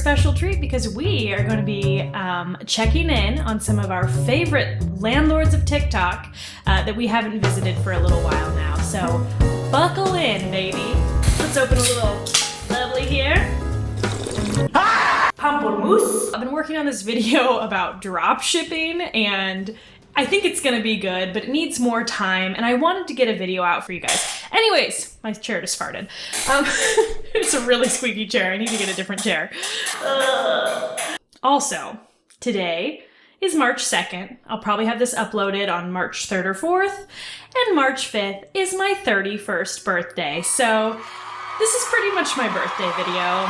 special treat because we are going to be checking in on some of our favorite landlords of TikTok that we haven't visited for a little while now. So buckle in, baby. Let's open a little lovely here. Pamplemousse. I've been working on this video about drop shipping and I think it's gonna be good, but it needs more time, and I wanted to get a video out for you guys. Anyways, my chair just farted. It's a really squeaky chair. I need to get a different chair. Also, today is March 2nd. I'll probably have this uploaded on March 3rd or 4th, and March 5th is my 31st birthday. So this is pretty much my birthday video.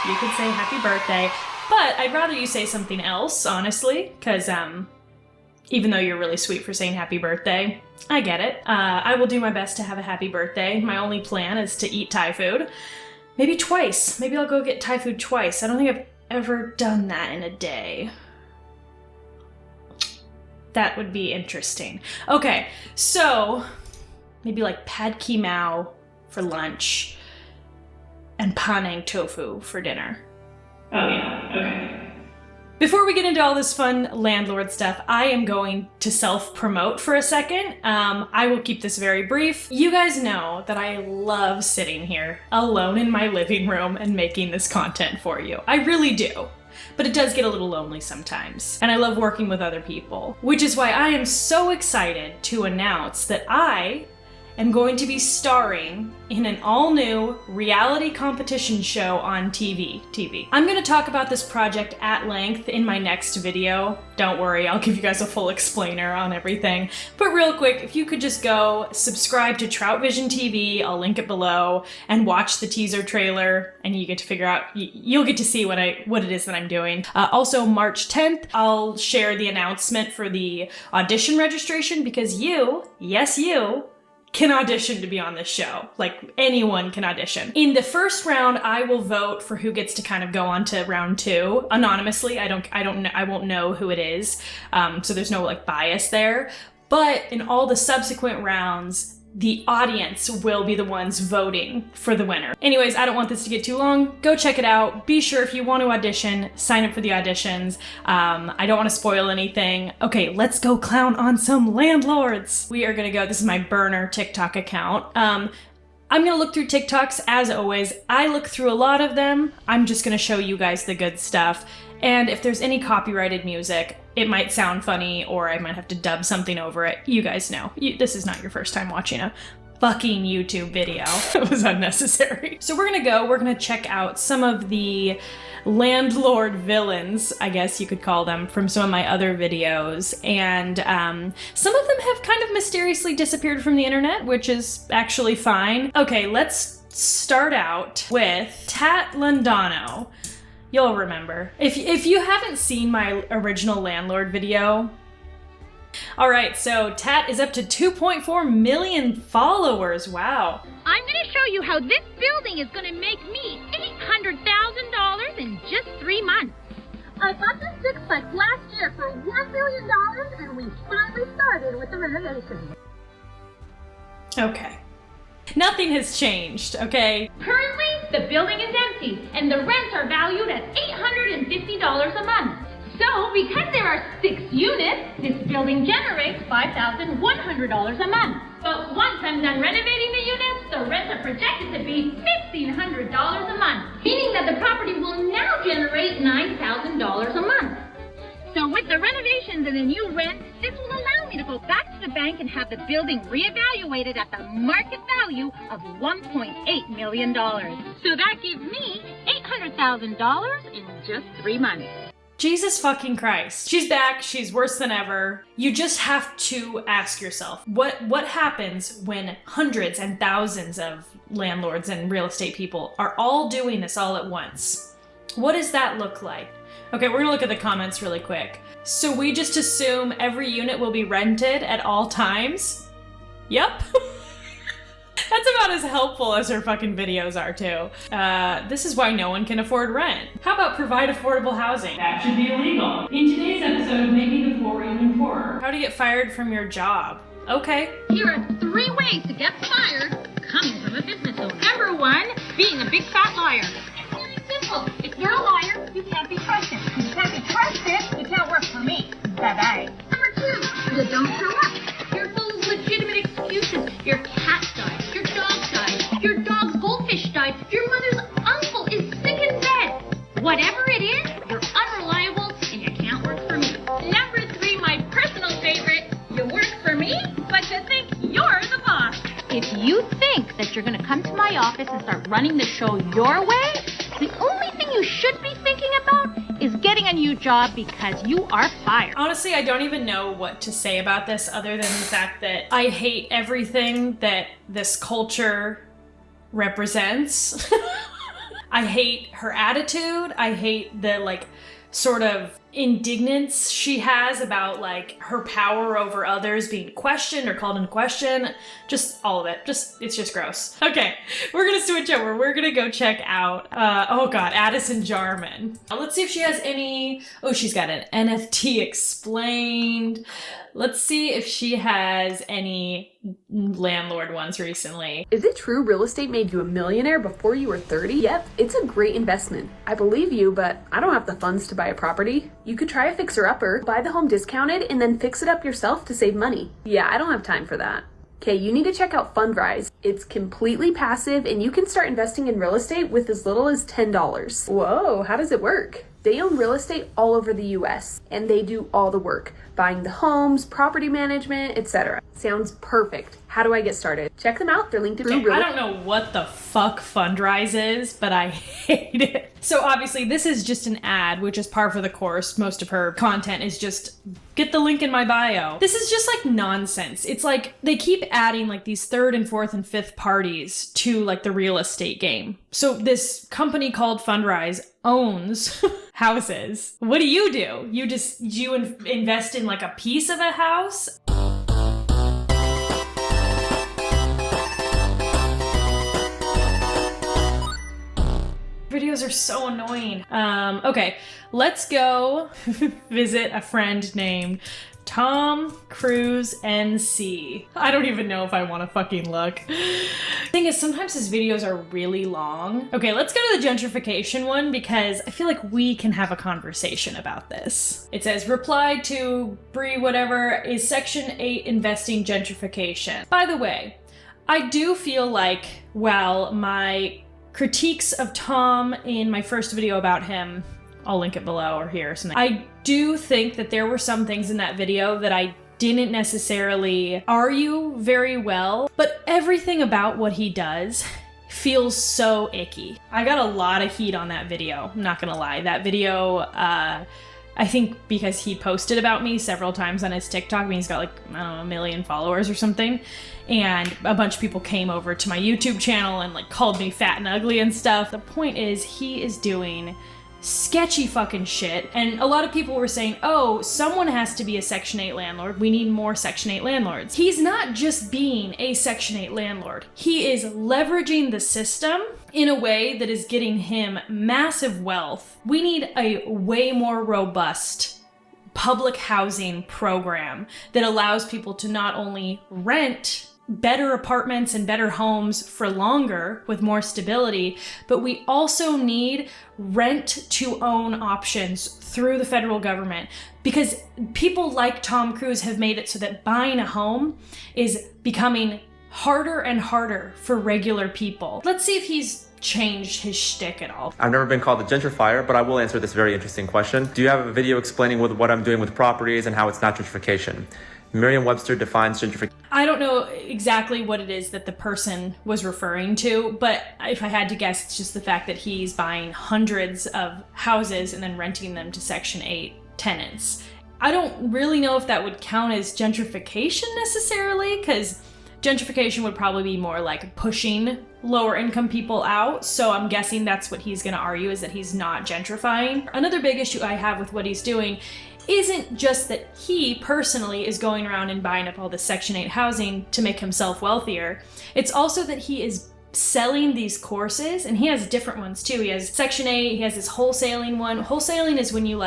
You could say happy birthday, but I'd rather you say something else, honestly, because even though you're really sweet for saying happy birthday, I get it. I will do my best to have a happy birthday. My only plan is to eat Thai food. Maybe twice. Maybe I'll go get Thai food twice. I don't think I've ever done that in a day. That would be interesting. Okay, so maybe like pad ki mao for lunch and panang tofu for dinner. Oh yeah, okay. Before we get into all this fun landlord stuff, I am going to self-promote for a second. I will keep this very brief. You guys know that I love sitting here alone in my living room and making this content for you. I really do. But it does get a little lonely sometimes. And I love working with other people, which is why I am so excited to announce that I am going to be starring in an all-new reality competition show on TV. I'm going to talk about this project at length in my next video. Don't worry, I'll give you guys a full explainer on everything. But real quick, if you could just go subscribe to Trout Vision TV, I'll link it below, and watch the teaser trailer, and you get to figure out, you'll get to see what it is that I'm doing. Also, March 10th, I'll share the announcement for the audition registration because you, yes you, can audition to be on this show. Like, anyone can audition. In the first round, I will vote for who gets to kind of go on to round 2 anonymously. I won't know who it is, so there's no like bias there. But in all the subsequent rounds, the audience will be the ones voting for the winner. Anyways, I don't want this to get too long. Go check it out. Be sure if you want to audition, sign up for the auditions. I don't want to spoil anything. Okay, let's go clown on some landlords. We are gonna go, this is my burner TikTok account. I'm gonna look through TikToks as always. I look through a lot of them. I'm just gonna show you guys the good stuff. And if there's any copyrighted music, it might sound funny or I might have to dub something over it. You guys know, this is not your first time watching a fucking YouTube video. It was unnecessary. So we're gonna check out some of the landlord villains, I guess you could call them, from some of my other videos. And some of them have kind of mysteriously disappeared from the internet, which is actually fine. Okay, let's start out with Tat Landano. You'll remember. If you haven't seen my original landlord video. Alright, so Tat is up to 2.4 million followers. Wow. I'm gonna show you how this building is gonna make me $800,000 in just 3 months. I bought this 6-plex last year for $1 million and we finally started with the renovation. Okay. Nothing has changed, okay? Currently, the building is empty and the rents are valued at $850 a month. So, because there are 6 units, this building generates $5,100 a month. But once I'm done renovating the units, the rents are projected to be $1,500 a month, meaning that the property will now generate $9,000 a month. So with the renovations and the new rent, this will allow me to go back to the bank and have the building reevaluated at the market value of $1.8 million. So that gives me $800,000 in just 3 months. Jesus fucking Christ. She's back, she's worse than ever. You just have to ask yourself, what happens when hundreds and thousands of landlords and real estate people are all doing this all at once? What does that look like? Okay, we're gonna look at the comments really quick. So we just assume every unit will be rented at all times? Yep. That's about as helpful as her fucking videos are too. This is why no one can afford rent. How about provide affordable housing? That should be illegal. In today's episode of Making the Poor Even Poorer. How to get fired from your job. Okay. Here are 3 ways to get fired coming from a business owner. Number 1, being a big fat liar. Very simple. If Whatever it is, you're unreliable and you can't work for me. Number 3, my personal favorite, you work for me, but you think you're the boss. If you think that you're gonna come to my office and start running the show your way, the only thing you should be thinking about is getting a new job because you are fired. Honestly, I don't even know what to say about this other than the fact that I hate everything that this culture represents. I hate her attitude. I hate the sort of indignance she has about her power over others being questioned or called into question. Just all of it. It's just gross. Okay, we're gonna switch over. We're gonna go check out, oh god, Addison Jarman. Let's see if she has any, oh, she's got an NFT explained. Let's see if she has any landlord ones recently. Is it true real estate made you a millionaire before you were 30? Yep, it's a great investment. I believe you, but I don't have the funds to buy a property. You could try a fixer-upper, buy the home discounted, and then fix it up yourself to save money. Yeah, I don't have time for that. Okay, you need to check out Fundrise. It's completely passive, and you can start investing in real estate with as little as $10. Whoa, how does it work? They own real estate all over the US, and they do all the work, buying the homes, property management, etc. Sounds perfect. How do I get started? Check them out. They're linked in I don't know what the fuck Fundrise is, but I hate it. So obviously this is just an ad, which is par for the course. Most of her content is just get the link in my bio. This is just nonsense. It's they keep adding these third and fourth and fifth parties to the real estate game. So this company called Fundrise owns houses. What do? You invest in a piece of a house? Videos are so annoying. Okay, let's go visit a friend named Tom Cruise NC. I don't even know if I want to fucking look. Thing is, sometimes his videos are really long. Okay, let's go to the gentrification one because I feel like we can have a conversation about this. It says, reply to Bree whatever, is Section 8 investing gentrification? By the way, I do feel like, while my critiques of Tom in my first video about him, I'll link it below or here or something, I do think that there were some things in that video that I didn't necessarily argue very well, but everything about what he does feels so icky. I got a lot of heat on that video, I'm not gonna lie. That video, I think because he posted about me several times on his TikTok, I mean, he's got I don't know, 1 million followers or something, and a bunch of people came over to my YouTube channel and called me fat and ugly and stuff. The point is, he is doing sketchy fucking shit, and a lot of people were saying, oh, someone has to be a Section 8 landlord, we need more Section 8 landlords. He's not just being a Section 8 landlord, he is leveraging the system in a way that is getting him massive wealth. We need a way more robust public housing program that allows people to not only rent better apartments and better homes for longer with more stability, but we also need rent to own options through the federal government, because people like Tom Cruise have made it so that buying a home is becoming harder and harder for regular people. Let's see if he's changed his shtick at all. I've never been called a gentrifier, but I will answer this very interesting question. Do you have a video explaining what I'm doing with properties and how it's not gentrification? Merriam-Webster defines gentrification. I don't know exactly what it is that the person was referring to, but if I had to guess, it's just the fact that he's buying hundreds of houses and then renting them to Section 8 tenants. I don't really know if that would count as gentrification necessarily, because gentrification would probably be more pushing lower income people out. So I'm guessing that's what he's going to argue, is that he's not gentrifying. Another big issue I have with what he's doing isn't just that he personally is going around and buying up all this Section 8 housing to make himself wealthier. It's also that he is selling these courses, and he has different ones too. He has Section 8, he has this wholesaling one. Wholesaling is when you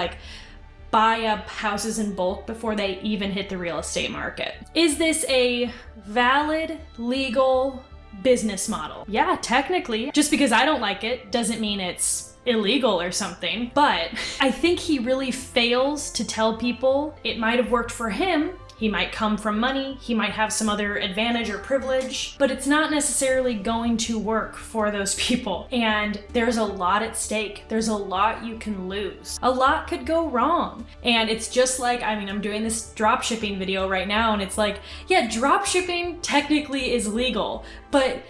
buy up houses in bulk before they even hit the real estate market. Is this a valid, legal business model? Yeah, technically. Just because I don't like it doesn't mean it's illegal or something, but I think he really fails to tell people it might have worked for him he might come from money, he might have some other advantage or privilege, but it's not necessarily going to work for those people. And there's a lot at stake. There's a lot you can lose. A lot could go wrong. And it's just like, I mean, I'm doing this drop shipping video right now, and it's like, yeah, drop shipping technically is legal, but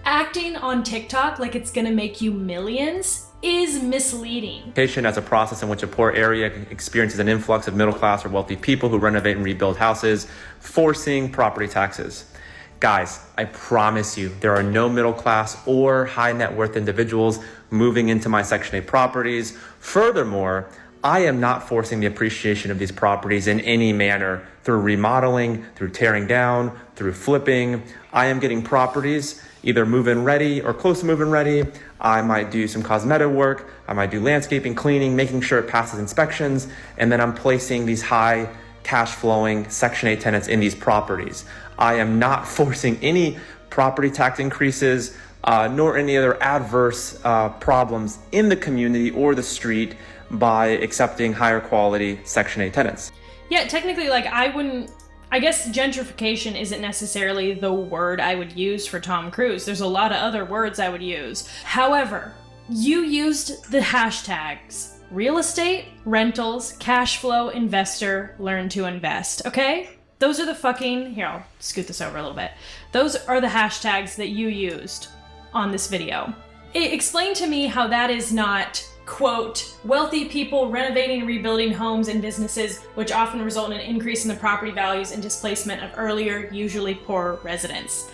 acting on TikTok like it's gonna make you millions is misleading. As a process in which a poor area experiences an influx of middle class or wealthy people who renovate and rebuild houses, forcing property taxes. Guys, I promise you, there are no middle class or high net worth individuals moving into my Section 8 properties. Furthermore, I am not forcing the appreciation of these properties in any manner through remodeling, through tearing down, through flipping. I am getting properties either move-in ready or close to move-in ready. I might do some cosmetic work. I might do landscaping, cleaning, making sure it passes inspections. And then I'm placing these high cash flowing Section 8 tenants in these properties. I am not forcing any property tax increases, nor any other adverse problems in the community or the street by accepting higher quality Section 8 tenants. Yeah, technically, like, I guess gentrification isn't necessarily the word I would use for Tom Cruise. There's a lot of other words I would use. However, you used the hashtags real estate, rentals, cash flow, investor, learn to invest, okay? Those are the fucking, here, I'll scoot this over a little bit. Those are the hashtags that you used on this video. Explain to me how that is not, quote, wealthy people renovating and rebuilding homes and businesses, which often result in an increase in the property values and displacement of earlier, usually poor residents.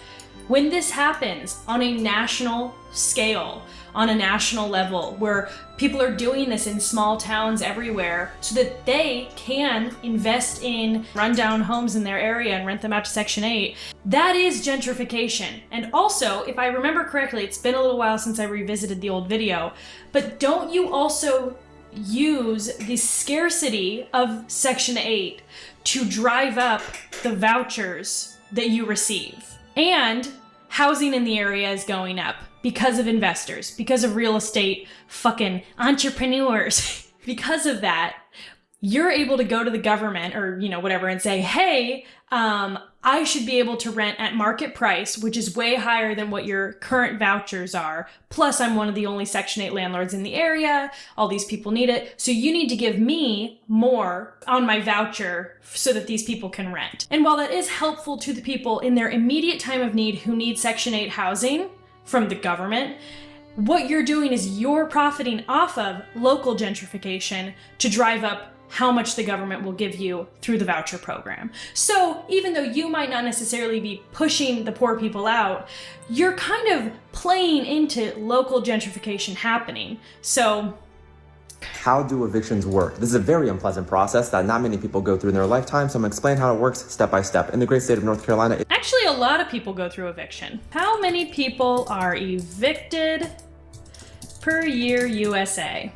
When this happens on a national scale, on a national level, where people are doing this in small towns everywhere so that they can invest in rundown homes in their area and rent them out to Section 8, that is gentrification. And also, if I remember correctly, it's been a little while since I revisited the old video, but don't you also use the scarcity of Section 8 to drive up the vouchers that you receive? And housing in the area is going up because of investors, because of real estate fucking entrepreneurs. Because of that, you're able to go to the government or, you know, whatever and say, hey, I should be able to rent at market price, which is way higher than what your current vouchers are. Plus, I'm one of the only Section 8 landlords in the area. All these people need it. So you need to give me more on my voucher so that these people can rent. And while that is helpful to the people in their immediate time of need who need Section 8 housing from the government, what you're doing is you're profiting off of local gentrification to drive up how much the government will give you through the voucher program. So even though you might not necessarily be pushing the poor people out, you're kind of playing into local gentrification happening. So how do evictions work? This is a very unpleasant process that not many people go through in their lifetime, so I'm gonna explain how it works step by step. In the great state of North Carolina, actually a lot of people go through eviction. How many people are evicted per year, USA?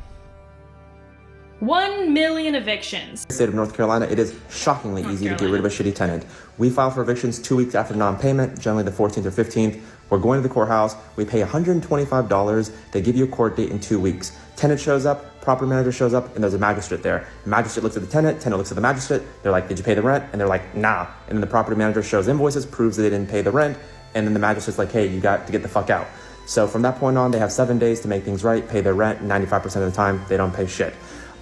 1 million evictions. In the state of North Carolina, it is shockingly easy to get rid of a shitty tenant. We file for evictions 2 weeks after non-payment, generally the 14th or 15th. We're going to the courthouse. We pay $125. They give you a court date in 2 weeks. Tenant shows up, property manager shows up, and there's a magistrate there. The magistrate looks at the tenant looks at the magistrate. They're like, did you pay the rent? And they're like, nah. And then the property manager shows invoices, proves that they didn't pay the rent. And then the magistrate's like, hey, you got to get the fuck out. So from that point on, they have 7 days to make things right, pay their rent. 95% of the time, they don't pay shit.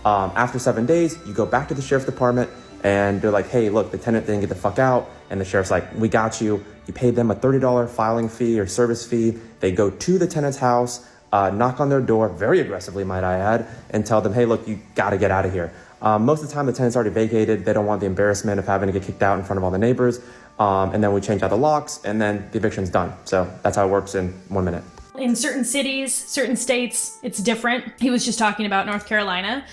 After 7 days, you go back to the sheriff's department and they're like, hey, look, the tenant didn't get the fuck out. And the sheriff's like, we got you. You paid them a $30 filing fee or service fee. They go to the tenant's house, knock on their door, very aggressively, might I add, and tell them, hey, look, you gotta get out of here. Most of the time, the tenant's already vacated. They don't want the embarrassment of having to get kicked out in front of all the neighbors. And then we change out the locks and then the eviction's done. So that's how it works in 1 minute. In certain cities, certain states, it's different. He was just talking about North Carolina.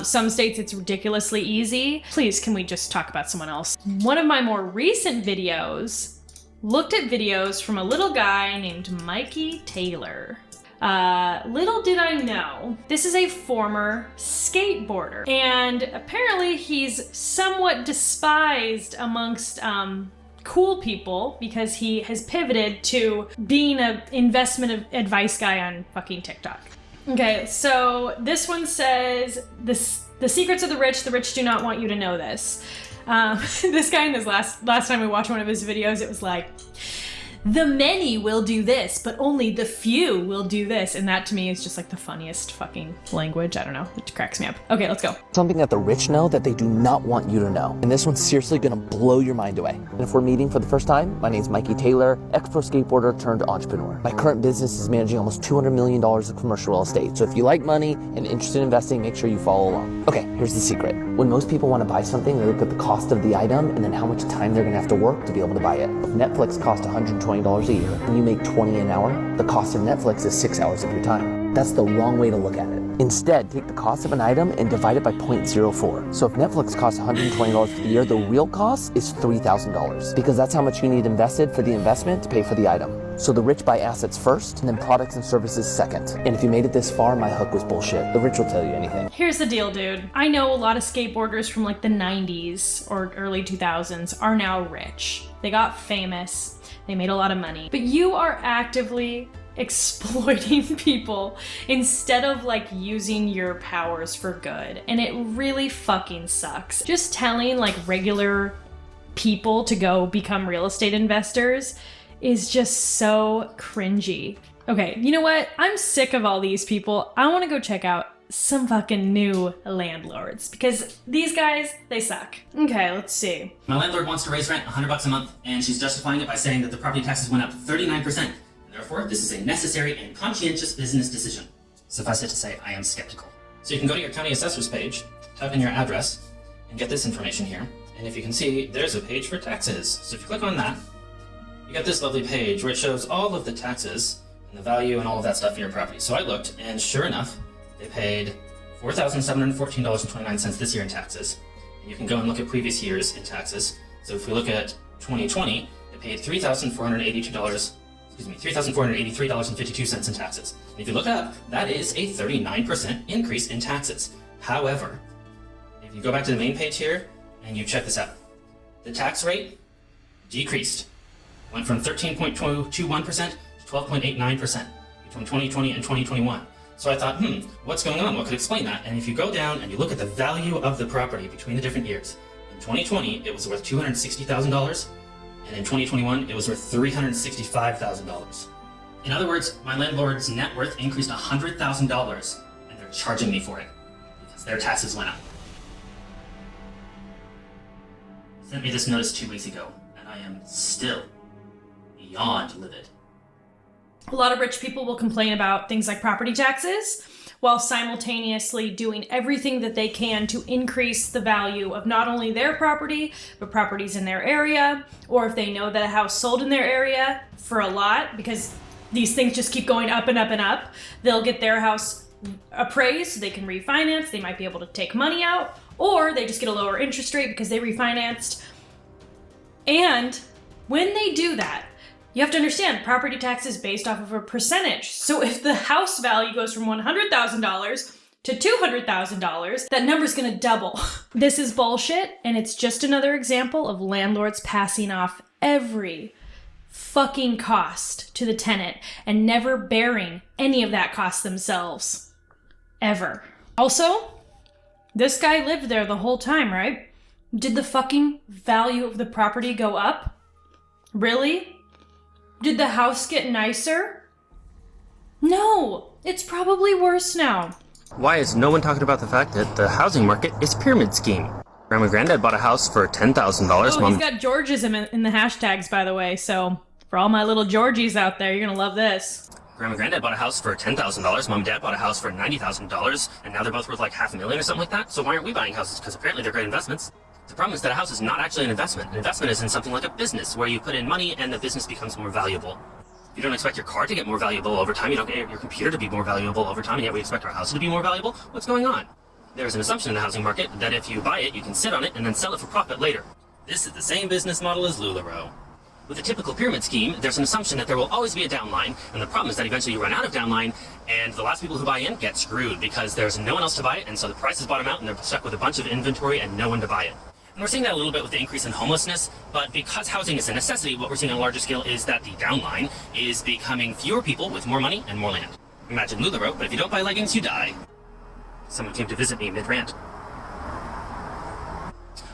Some states, it's ridiculously easy. Please, can we just talk about someone else? One of my more recent videos looked at videos from a little guy named Mikey Taylor. Little did I know, this is a former skateboarder. And apparently he's somewhat despised amongst cool people because he has pivoted to being an investment advice guy on fucking TikTok. Okay, so this one says, the secrets of the rich do not want you to know this. This guy in his last time we watched one of his videos, it was like, the many will do this, but only the few will do this. And that to me is just like the funniest fucking language. I don't know. It cracks me up. Okay, let's go. Something that the rich know that they do not want you to know. And this one's seriously gonna blow your mind away. And if we're meeting for the first time, my name's Mikey Taylor, ex-pro skateboarder turned entrepreneur. My current business is managing almost $200 million of commercial real estate. So if you like money and interested in investing, make sure you follow along. Okay, here's the secret. When most people want to buy something, they look at the cost of the item and then how much time they're gonna have to work to be able to buy it. If Netflix costs $120 a year and you make $20 an hour, the cost of Netflix is 6 hours of your time. That's the wrong way to look at it. Instead, take the cost of an item and divide it by 0.04. So if Netflix costs $120 for the year, the real cost is $3,000 because that's how much you need invested for the investment to pay for the item. So the rich buy assets first and then products and services second. And if you made it this far, my hook was bullshit. The rich will tell you anything. Here's the deal, dude. I know a lot of skateboarders from like the 90s or early 2000s are now rich. They got famous. They made a lot of money. But you are actively exploiting people instead of like using your powers for good. And it really fucking sucks. Just telling like regular people to go become real estate investors is just so cringy. Okay, you know what? I'm sick of all these people. I want to go check out some fucking new landlords because these guys, they suck. Okay, let's see. My landlord wants to raise rent $100 a month, and she's justifying it by saying that the property taxes went up 39%. And therefore, this is a necessary and conscientious business decision. Suffice it to say, I am skeptical. So you can go to your county assessor's page, type in your address, and get this information here. And if you can see, there's a page for taxes. So if you click on that, you get this lovely page where it shows all of the taxes and the value and all of that stuff in your property. So I looked, and sure enough, they paid $4,714.29 this year in taxes. And you can go and look at previous years in taxes. So if we look at 2020, they paid $3,483.52 in taxes. And if you look it up, that is a 39% increase in taxes. However, if you go back to the main page here and you check this out, the tax rate decreased. Went from 13.21% to 12.89% between 2020 and 2021. So I thought, what's going on? What could explain that? And if you go down and you look at the value of the property between the different years, in 2020, it was worth $260,000, and in 2021, it was worth $365,000. In other words, my landlord's net worth increased $100,000, and they're charging me for it because their taxes went up. They sent me this notice 2 weeks ago, and I am still beyond livid. A lot of rich people will complain about things like property taxes while simultaneously doing everything that they can to increase the value of not only their property, but properties in their area, or if they know that a house sold in their area for a lot, because these things just keep going up and up and up, they'll get their house appraised so they can refinance, they might be able to take money out, or they just get a lower interest rate because they refinanced. And when they do that, you have to understand, property tax is based off of a percentage. So if the house value goes from $100,000 to $200,000, that number's gonna double. This is bullshit, and it's just another example of landlords passing off every fucking cost to the tenant and never bearing any of that cost themselves. Ever. Also, this guy lived there the whole time, right? Did the fucking value of the property go up? Really? Did the house get nicer? No, it's probably worse now. Why is no one talking about the fact that the housing market is a pyramid scheme? Grandma and Granddad bought a house for $10,000. Oh, he's got Georgism in the hashtags, by the way, so for all my little Georgies out there, you're gonna love this. Grandma and Granddad bought a house for $10,000. Mom and Dad bought a house for $90,000, and now they're both worth like $500,000 or something like that. So why aren't we buying houses? Because apparently they're great investments. The problem is that a house is not actually an investment. An investment is in something like a business, where you put in money and the business becomes more valuable. You don't expect your car to get more valuable over time. You don't get your computer to be more valuable over time, and yet we expect our house to be more valuable. What's going on? There's an assumption in the housing market that if you buy it, you can sit on it and then sell it for profit later. This is the same business model as LuLaRoe. With a typical pyramid scheme, there's an assumption that there will always be a downline, and the problem is that eventually you run out of downline, and the last people who buy in get screwed because there's no one else to buy it, and so the prices bottom out, and they're stuck with a bunch of inventory and no one to buy it. And we're seeing that a little bit with the increase in homelessness, but because housing is a necessity, what we're seeing on a larger scale is that the downline is becoming fewer people with more money and more land. Imagine LuLaRoe, but if you don't buy leggings, you die. Someone came to visit me mid-rant.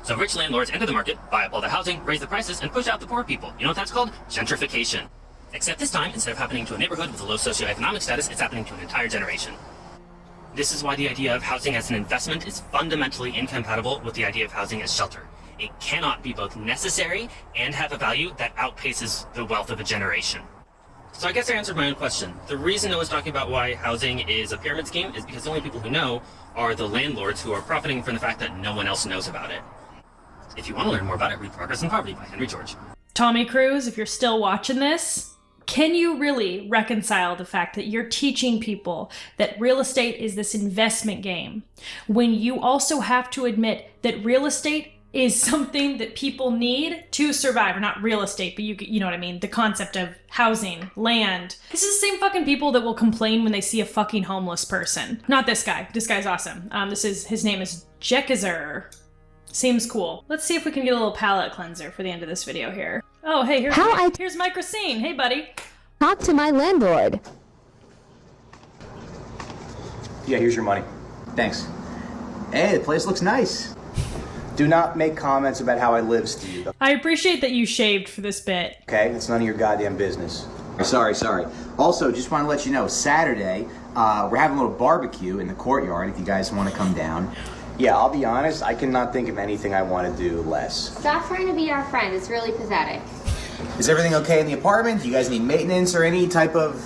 So rich landlords enter the market, buy up all the housing, raise the prices, and push out the poor people. You know what that's called? Gentrification. Except this time, instead of happening to a neighborhood with a low socioeconomic status, it's happening to an entire generation. This is why the idea of housing as an investment is fundamentally incompatible with the idea of housing as shelter. It cannot be both necessary and have a value that outpaces the wealth of a generation. So I guess I answered my own question. The reason I was talking about why housing is a pyramid scheme is because the only people who know are the landlords who are profiting from the fact that no one else knows about it. If you want to learn more about it, read Progress and Poverty by Henry George. Tommy Cruise, if you're still watching this, can you really reconcile the fact that you're teaching people that real estate is this investment game when you also have to admit that real estate is something that people need to survive? Or not real estate, but you know what I mean? The concept of housing, land. This is the same fucking people that will complain when they see a fucking homeless person. Not this guy. This guy's awesome. His name is Jekazer. Seems cool. Let's see if we can get a little palate cleanser for the end of this video here. Oh, hey, here's Mike Racine. Hey, buddy. Talk to my landlord. Yeah, here's your money. Thanks. Hey, the place looks nice. Do not make comments about how I live, Steve. I appreciate that you shaved for this bit. Okay, it's none of your goddamn business. Sorry. Also, just want to let you know, Saturday, we're having a little barbecue in the courtyard if you guys want to come down. Yeah, I'll be honest, I cannot think of anything I want to do less. Stop trying to be our friend. It's really pathetic. Is everything okay in the apartment? Do you guys need maintenance or any type of...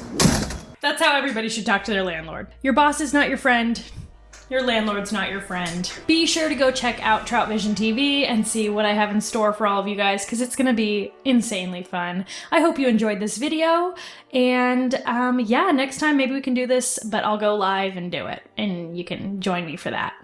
That's how everybody should talk to their landlord. Your boss is not your friend. Your landlord's not your friend. Be sure to go check out Trout Vision TV and see what I have in store for all of you guys, because it's gonna be insanely fun. I hope you enjoyed this video, and yeah, next time maybe we can do this, but I'll go live and do it, and you can join me for that.